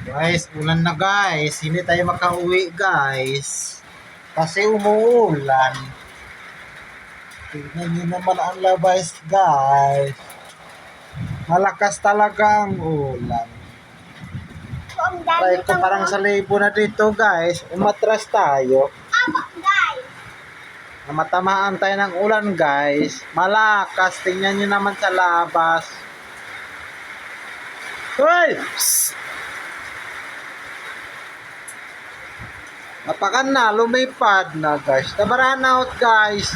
Guys, ulan na guys. Hindi tayo makauwi guys. Kasi umuulan. Tignan nyo naman ang labas guys. Malakas talaga ang ulan. Try ko parang sa libo na dito guys. Umatras tayo. Matamaan tayo ng ulan guys. Malakas. Tingnan nyo naman sa labas. Hoy! Psst! Napakan na, lumipad na guys. Nabaran out guys.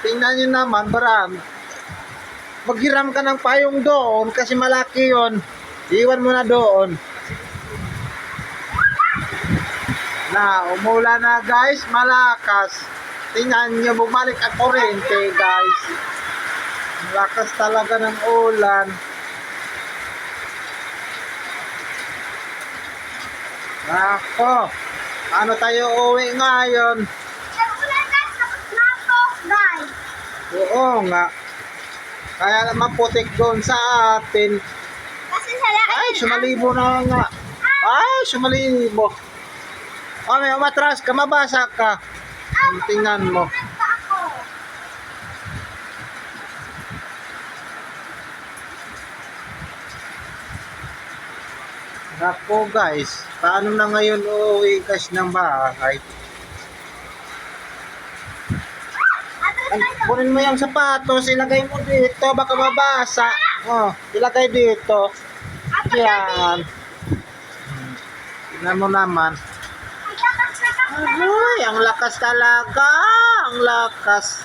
Tingnan nyo naman, baran. Maghiram ka ng payong doon kasi malaki yon. Iwan mo na doon. Na, umula na guys, malakas. Tingnan nyo, bumalik ang kurente guys. Malakas talaga ng ulan. Ako. Ano tayo uwi ngayon? Oo nga. Kaya naman putik doon sa atin. Ay, sumalibo na nga. Ay, sumalibo. O, may umatras ka, mabasa ka. Tingnan mo. Ako guys, paano na ngayon uuwi guys ng bahay? Ay, kunin mo yung sapatos, ilagay mo dito, baka mabasa. Oh, ilagay dito. Yan. Tingnan mo naman. Ay, ang lakas talaga. Ang lakas.